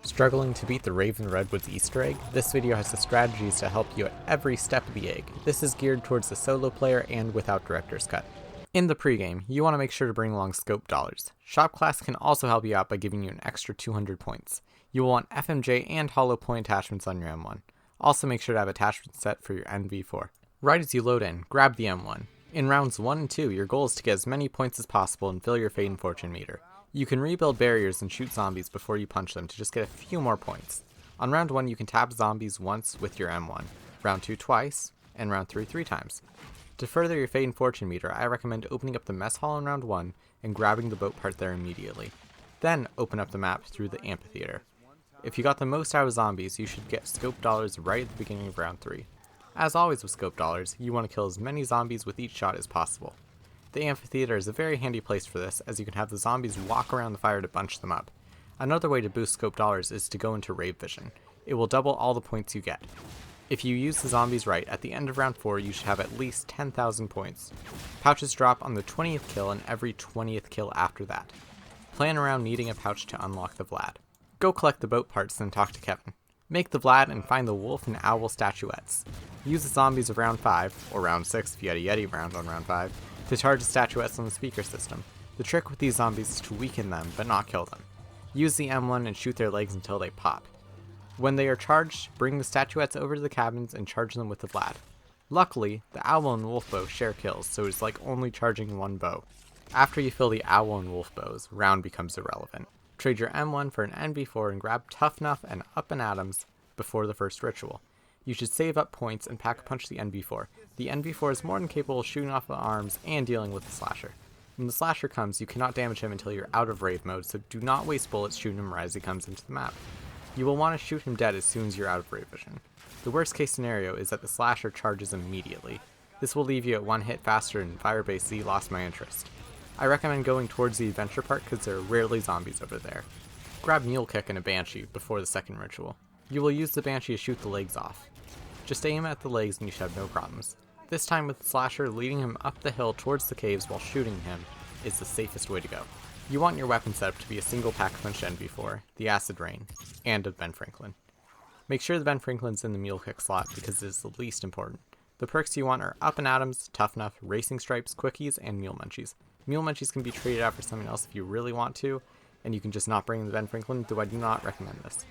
Struggling to beat the Rave and Redwoods Easter egg? This video has the strategies to help you at every step of the egg. This is geared towards the solo player and without director's cut. In the pregame, you want to make sure to bring along scope dollars. Shop class can also help you out by giving you an extra 200 points. You will want FMJ and hollow point attachments on your M1. Also make sure to have attachments set for your NV4. Right as you load in, grab the M1. In rounds 1 and 2, your goal is to get as many points as possible and fill your Fate and Fortune meter. You can rebuild barriers and shoot zombies before you punch them to just get a few more points. On round 1 you can tap zombies once with your M1, round 2 twice, and round 3 3 times. To further your Fate and Fortune meter, I recommend opening up the mess hall in round 1 and grabbing the boat part there immediately. Then open up the map through the amphitheater. If you got the most out of zombies, you should get scope dollars right at the beginning of round 3. As always with scope dollars, you want to kill as many zombies with each shot as possible. The amphitheater is a very handy place for this, as you can have the zombies walk around the fire to bunch them up. Another way to boost scope dollars is to go into Rave vision. It will double all the points you get. If you use the zombies right, at the end of round 4 you should have at least 10,000 points. Pouches drop on the 20th kill and every 20th kill after that. Plan around needing a pouch to unlock the Vlad. Go collect the boat parts and talk to Kevin. Make the Vlad and find the wolf and owl statuettes. Use the zombies of round 5, or round 6 if you had a Yeti round on round 5, to charge the statuettes on the speaker system. The trick with these zombies is to weaken them, but not kill them. Use the M1 and shoot their legs until they pop. When they are charged, bring the statuettes over to the cabins and charge them with the Vlad. Luckily, the owl and wolf bow share kills, so it's like only charging one bow. After you fill the owl and wolf bows, round becomes irrelevant. Trade your M1 for an NV4 and grab Tough Enough and Up and Adams before the first ritual. You should save up points and pack a punch the NV4. The NV4 is more than capable of shooting off the arms and dealing with the slasher. When the slasher comes, you cannot damage him until you're out of Rave mode, so do not waste bullets shooting him right as he comes into the map. You will want to shoot him dead as soon as you're out of Rave vision. The worst case scenario is that the slasher charges immediately. This will leave you at one hit faster and Firebase Z lost my interest. I recommend going towards the adventure part because there are rarely zombies over there. Grab Mule Kick and a Banshee before the second ritual. You will use the Banshee to shoot the legs off. Just aim at the legs and you should have no problems. This time with the slasher, leading him up the hill towards the caves while shooting him is the safest way to go. You want your weapon setup to be a single pack punch NV4, the Acid Rain, and a Ben Franklin. Make sure the Ben Franklin's in the Mule Kick slot because it is the least important. The perks you want are Up and Adams, Tough Enough, Racing Stripes, Quickies, and Mule Munchies. Mule Munchies can be traded out for something else if you really want to, and you can just not bring the Ben Franklin, though I do not recommend this.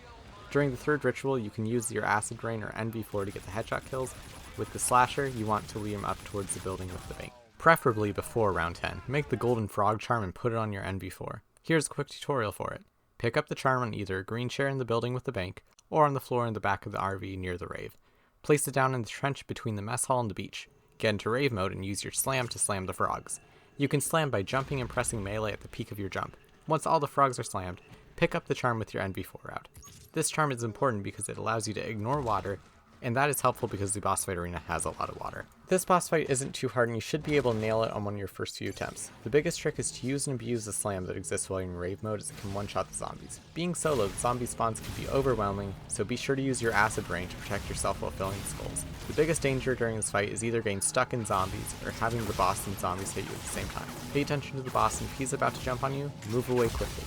During the third ritual, you can use your Acid Rain or NV4 to get the headshot kills. With the slasher, you want to lead him up towards the building with the bank. Preferably before round 10. Make the golden frog charm and put it on your NV4. Here's a quick tutorial for it. Pick up the charm on either a green chair in the building with the bank, or on the floor in the back of the RV near the Rave. Place it down in the trench between the mess hall and the beach. Get into Rave mode and use your slam to slam the frogs. You can slam by jumping and pressing melee at the peak of your jump. Once all the frogs are slammed, pick up the charm with your NV4 out. This charm is important because it allows you to ignore water, and that is helpful because the boss fight arena has a lot of water. This boss fight isn't too hard and you should be able to nail it on one of your first few attempts. The biggest trick is to use and abuse the slam that exists while you're in Rave mode as it can one-shot the zombies. Being solo, the zombie spawns can be overwhelming, so be sure to use your Acid Rain to protect yourself while filling the skulls. The biggest danger during this fight is either getting stuck in zombies or having the boss and zombies hit you at the same time. Pay attention to the boss, and if he's about to jump on you, move away quickly.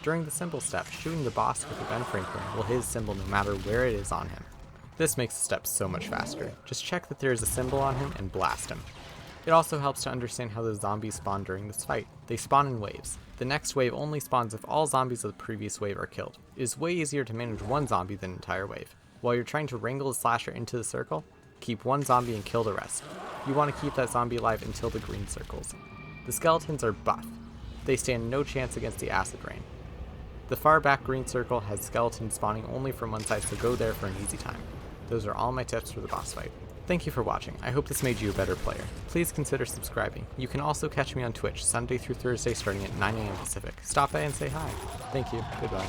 During the symbol step, shooting the boss with the Ben Franklin will hit his symbol no matter where it is on him. This makes the steps so much faster. Just check that there is a symbol on him and blast him. It also helps to understand how the zombies spawn during this fight. They spawn in waves. The next wave only spawns if all zombies of the previous wave are killed. It is way easier to manage one zombie than an entire wave. While you're trying to wrangle the slasher into the circle, keep one zombie and kill the rest. You want to keep that zombie alive until the green circles. The skeletons are buff. They stand no chance against the Acid Rain. The far back green circle has skeletons spawning only from one side, so go there for an easy time. Those are all my tips for the boss fight. Thank you for watching. I hope this made you a better player. Please consider subscribing. You can also catch me on Twitch Sunday through Thursday starting at 9 AM Pacific. Stop by and say hi. Thank you. Goodbye.